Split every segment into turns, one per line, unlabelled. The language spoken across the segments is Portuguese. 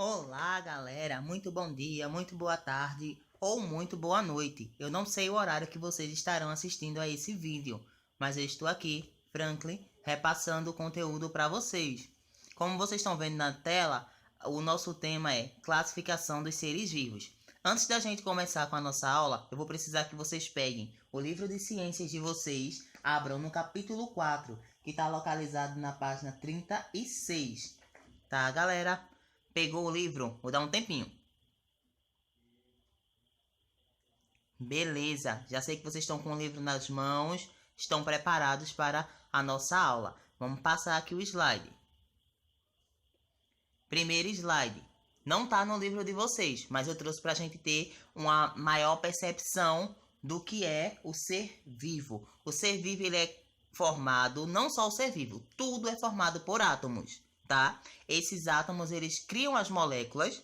Olá, galera. Muito bom dia, muito boa tarde ou muito boa noite. Eu não sei o horário que vocês estarão assistindo a esse vídeo, mas eu estou aqui, Franklin, repassando o conteúdo para vocês. Como vocês estão vendo na tela, o nosso tema é classificação dos seres vivos. Antes da gente começar com a nossa aula, eu vou precisar que vocês peguem o livro de ciências de vocês, abram no capítulo 4, que está localizado na página 36. Tá, galera? Pegou o livro? Vou dar um tempinho. Beleza, já sei que vocês estão com o livro nas mãos, estão preparados para a nossa aula. Vamos passar aqui o slide. Primeiro slide. Não está no livro de vocês, mas eu trouxe para a gente ter uma maior percepção do que é o ser vivo. O ser vivo ele é formado, não só o ser vivo, tudo é formado por átomos. Tá? Esses átomos eles criam as moléculas.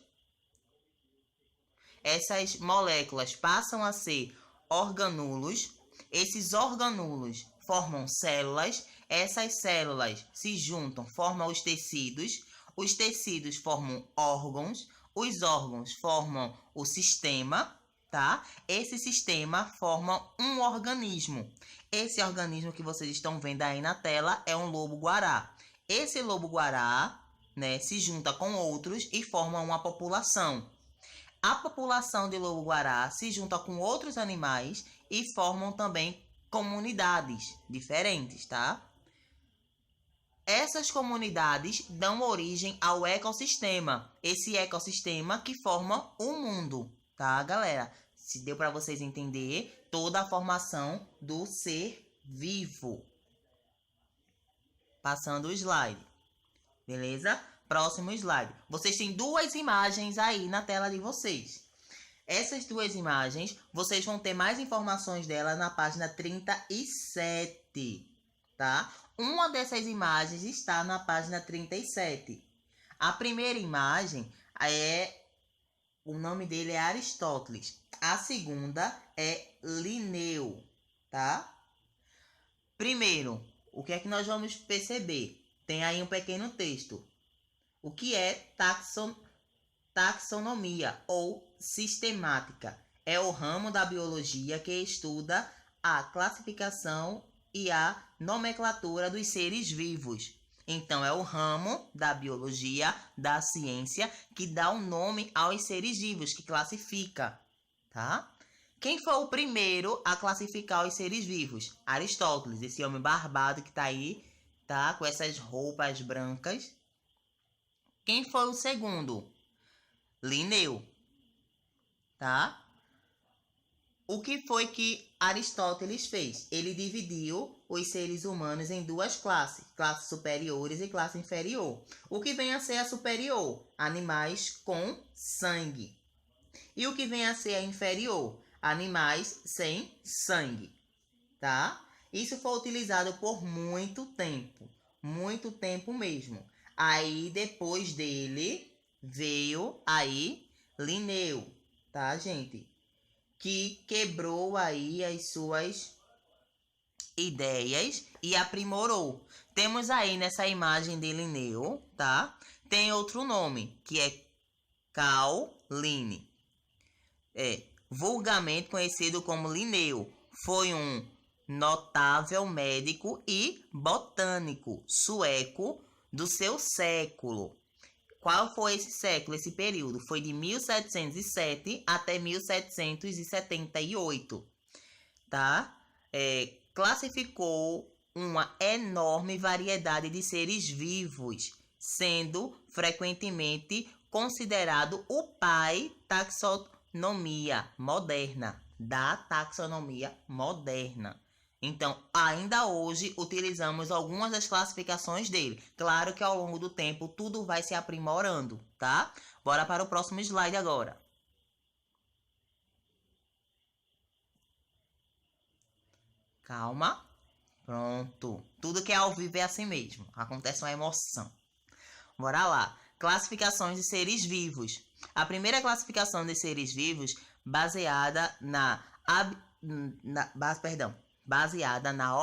Essas moléculas passam a ser organulos. Esses organulos formam células. Essas células se juntam, formam os tecidos. Os tecidos formam órgãos. Os órgãos formam o sistema. Tá? Esse sistema forma um organismo. Esse organismo que vocês estão vendo aí na tela é um lobo-guará. Esse lobo-guará, né, se junta com outros e forma uma população. A população de lobo-guará se junta com outros animais e formam também comunidades diferentes, tá? Essas comunidades dão origem ao ecossistema. Esse ecossistema que forma o mundo, tá, galera? Se deu para vocês entender toda a formação do ser vivo. Passando o slide. Beleza? Próximo slide. Vocês têm duas imagens aí na tela de vocês. Essas duas imagens, vocês vão ter mais informações dela na página 37. Tá? Uma dessas imagens está na página 37. A primeira imagem o nome dele é Aristóteles. A segunda é Linneu. Tá? Primeiro, o que é que nós vamos perceber? Tem aí um pequeno texto. O que é taxonomia ou sistemática? É o ramo da biologia que estuda a classificação e a nomenclatura dos seres vivos. Então, é o ramo da biologia, da ciência, que dá o nome aos seres vivos, que classifica, tá? Quem foi o primeiro a classificar os seres vivos? Aristóteles, esse homem barbado que tá aí, tá? Com essas roupas brancas. Quem foi o segundo? Linneu, tá? O que foi que Aristóteles fez? Ele dividiu os seres humanos em duas classes, classes superiores e classe inferior. O que vem a ser a superior? Animais com sangue. E o que vem a ser a inferior? Animais sem sangue, tá? Isso foi utilizado por muito tempo mesmo. Aí, depois dele, veio aí Linneu, tá, gente? Que quebrou aí as suas ideias e aprimorou. Temos aí nessa imagem de Linneu, tá? Tem outro nome, que é Carl Linne. Vulgarmente conhecido como Linneu, foi um notável médico e botânico sueco do seu século. Qual foi esse século, esse período? Foi de 1707 até 1778, tá? Classificou uma enorme variedade de seres vivos, sendo frequentemente considerado o pai da taxonomia moderna. Então, ainda hoje utilizamos algumas das classificações dele. Claro que ao longo do tempo tudo vai se aprimorando, tá? Bora para o próximo slide agora. Calma. Pronto. Tudo que é ao vivo é assim mesmo. Acontece uma emoção. Bora lá. Classificações de seres vivos. A primeira classificação de seres vivos baseada na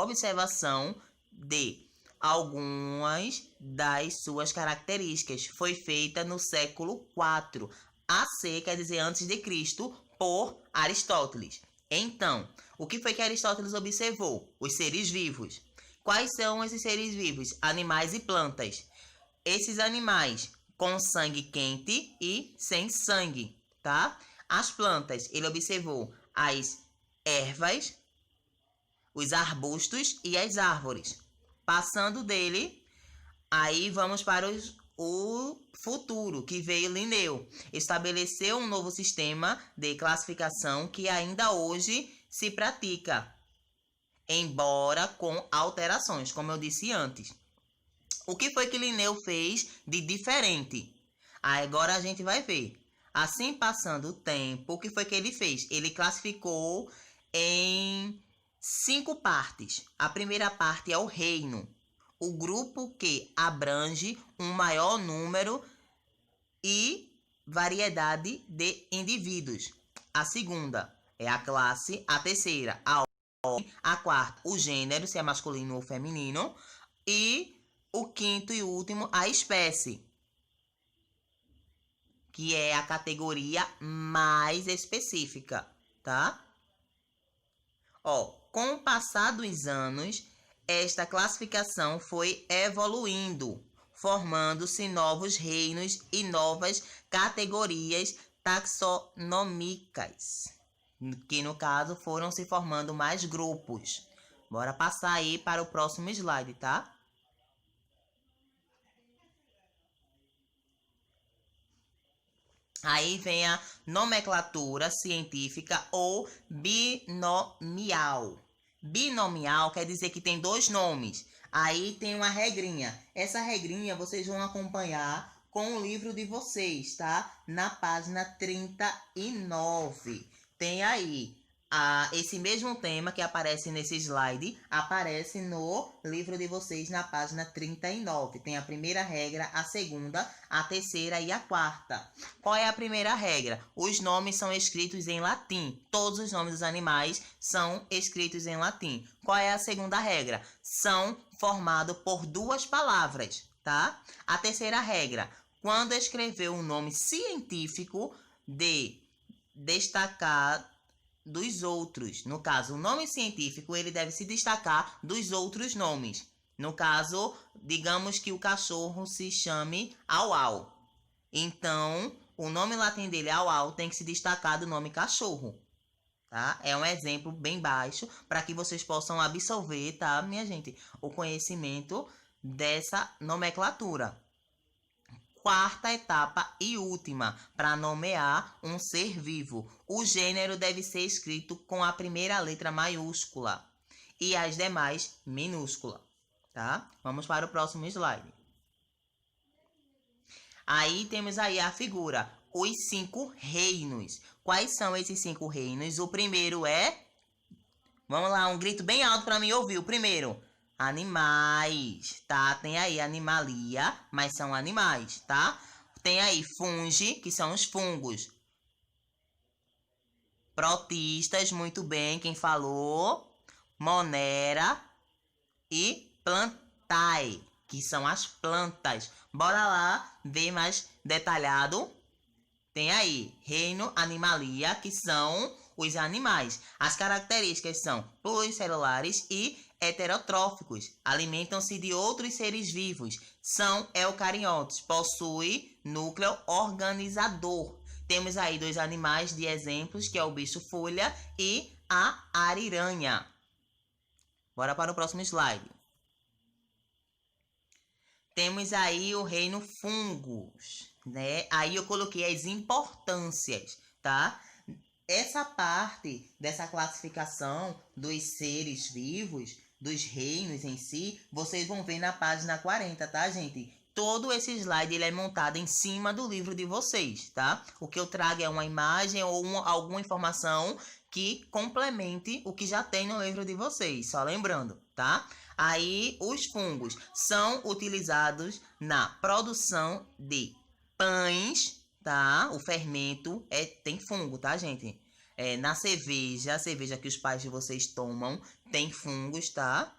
observação de algumas das suas características. Foi feita no século IV AC, quer dizer antes de Cristo, por Aristóteles. Então, o que foi que Aristóteles observou? Os seres vivos. Quais são esses seres vivos? Animais e plantas. Esses animais com sangue quente e sem sangue, tá? As plantas, ele observou as ervas, os arbustos e as árvores. Passando dele, aí vamos para o futuro, que veio Linneu. Estabeleceu um novo sistema de classificação que ainda hoje se pratica, embora com alterações, como eu disse antes. O que foi que Linneu fez de diferente? Agora a gente vai ver. Assim, passando o tempo, o que foi que ele fez? Ele classificou em 5 partes. A primeira parte é o reino, o grupo que abrange um maior número e variedade de indivíduos. A segunda é a classe. A terceira, a ordem. A quarta, o gênero, se é masculino ou feminino. E o quinto e último, a espécie, que é a categoria mais específica, tá? Com o passar dos anos, esta classificação foi evoluindo, formando-se novos reinos e novas categorias taxonômicas, que no caso foram se formando mais grupos. Bora passar aí para o próximo slide, tá? Aí vem a nomenclatura científica ou binomial. Binomial quer dizer que tem 2 nomes. Aí tem uma regrinha. Essa regrinha vocês vão acompanhar com o livro de vocês, tá? Na página 39. Tem aí esse mesmo tema que aparece nesse slide, aparece no livro de vocês na página 39. Tem a primeira regra, a segunda, a terceira e a quarta. Qual é a primeira regra? Os nomes são escritos em latim. Todos os nomes dos animais são escritos em latim. Qual é a segunda regra? São formados por 2 palavras, tá? A terceira regra, quando escrever um nome científico, de destacar dos outros. No caso, o nome científico, ele deve se destacar dos outros nomes. No caso, digamos que o cachorro se chame Au-Au. Então, o nome latim dele, Au-Au, tem que se destacar do nome cachorro. Tá? É um exemplo bem baixo para que vocês possam absorver, tá, minha gente, o conhecimento dessa nomenclatura. Quarta etapa e última, para nomear um ser vivo. O gênero deve ser escrito com a primeira letra maiúscula e as demais minúscula, tá? Vamos para o próximo slide. Aí temos aí a figura, os 5 reinos. Quais são esses 5 reinos? O primeiro é... Vamos lá, um grito bem alto para mim ouvir. O primeiro... Animais, tá? Tem aí animalia, mas são animais, tá? Tem aí fungi, que são os fungos. Protistas, muito bem, quem falou? Monera e plantae, que são as plantas. Bora lá ver mais detalhado. Tem aí reino animalia, que são os animais. As características são pluricelulares e heterotróficos. Alimentam-se de outros seres vivos. São eucariotos. Possui núcleo organizador. Temos aí 2 animais de exemplos, que é o bicho-folha e a ariranha. Bora para o próximo slide. Temos aí o reino fungos, né? Aí eu coloquei as importâncias, tá? Essa parte dessa classificação dos seres vivos, dos reinos em si, vocês vão ver na página 40, tá, gente? Todo esse slide ele é montado em cima do livro de vocês, tá? O que eu trago é uma imagem ou alguma informação que complemente o que já tem no livro de vocês, só lembrando, tá? Aí, os fungos são utilizados na produção de pães, tá? O fermento tem fungo, tá, gente? Na cerveja, a cerveja que os pais de vocês tomam, tem fungos, tá?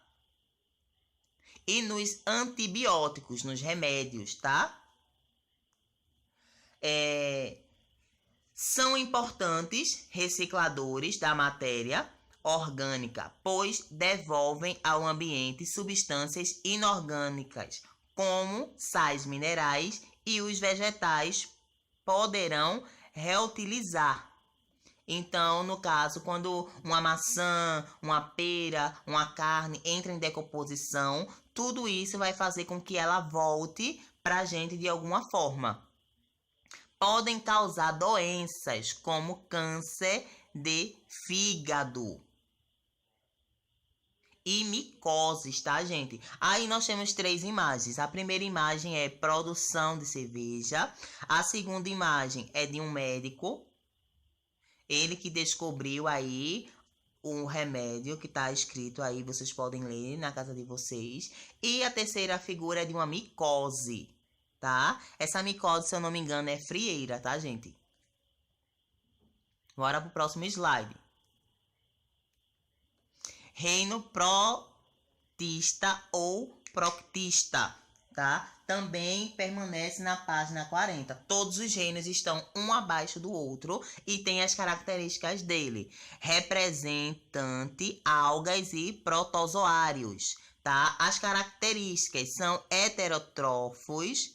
e nos antibióticos, nos remédios, tá? São importantes recicladores da matéria orgânica, pois devolvem ao ambiente substâncias inorgânicas, como sais minerais, e os vegetais poderão reutilizar. Então, no caso, quando uma maçã, uma pera, uma carne entra em decomposição, tudo isso vai fazer com que ela volte para a gente de alguma forma. Podem causar doenças como câncer de fígado e micoses, tá, gente? Aí nós temos 3 imagens. A primeira imagem é produção de cerveja. A segunda imagem é de um médico. Ele que descobriu aí um remédio que tá escrito aí, vocês podem ler na casa de vocês. E a terceira figura é de uma micose, tá? Essa micose, se eu não me engano, é frieira, tá, gente? Bora pro próximo slide. Reino protista ou proctista, tá? Também permanece na página 40. Todos os reinos estão um abaixo do outro e tem as características dele. Representante, algas e protozoários, tá? As características são heterótrofos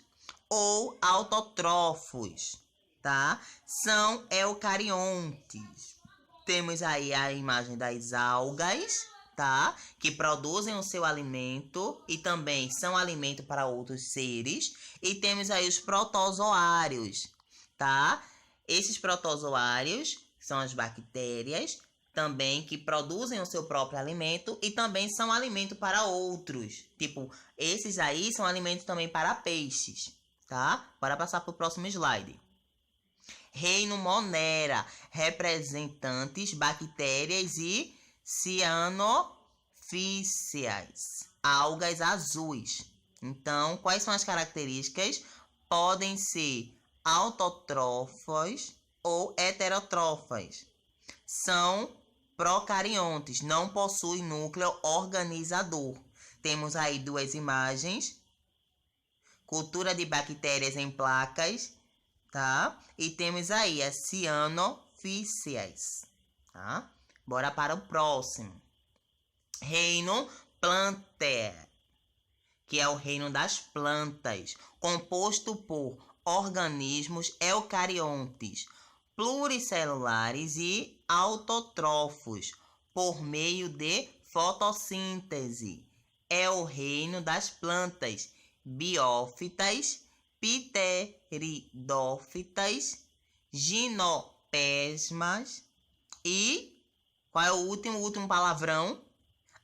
ou autótrofos, tá? São eucariontes. Temos aí a imagem das algas, tá? Que produzem o seu alimento e também são alimento para outros seres. E temos aí os protozoários, tá? Esses protozoários são as bactérias também que produzem o seu próprio alimento e também são alimento para outros. Tipo, esses aí são alimentos também para peixes, tá? Bora passar para o próximo slide. Reino Monera, representantes, bactérias e cianofíceas, algas azuis. Então, quais são as características? Podem ser autótrofas ou heterótrofas. São procariontes, não possuem núcleo organizador. Temos aí 2 imagens. Cultura de bactérias em placas, tá? E temos aí as cianofíceas, tá? Bora para o próximo. Reino Plantae, que é o reino das plantas, composto por organismos eucariontes, pluricelulares e autótrofos, por meio de fotossíntese. É o reino das plantas biófitas, pteridófitas, ginopesmas e qual é o último palavrão?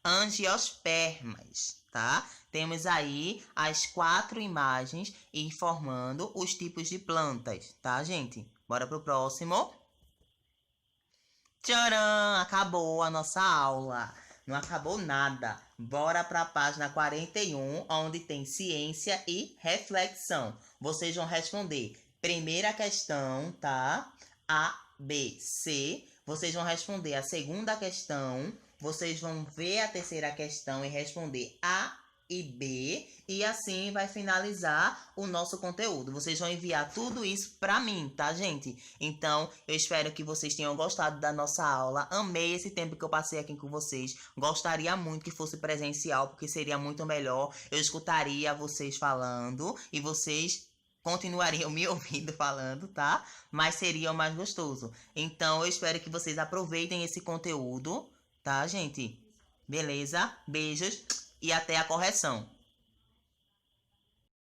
Angiospermas, tá? Temos aí as 4 imagens informando os tipos de plantas, tá, gente? Bora pro próximo. Tcharam! Acabou a nossa aula. Não acabou nada. Bora para a página 41, onde tem ciência e reflexão. Vocês vão responder primeira questão, tá? A, B, C. Vocês vão responder a segunda questão. Vocês vão ver a terceira questão e responder A e B. E assim vai finalizar o nosso conteúdo. Vocês vão enviar tudo isso para mim, tá, gente? Então, eu espero que vocês tenham gostado da nossa aula. Amei esse tempo que eu passei aqui com vocês. Gostaria muito que fosse presencial, porque seria muito melhor. Eu escutaria vocês falando e vocês continuariam me ouvindo falando, tá? Mas seria o mais gostoso. Então, eu espero que vocês aproveitem esse conteúdo, tá, gente? Beleza? Beijos e até a correção.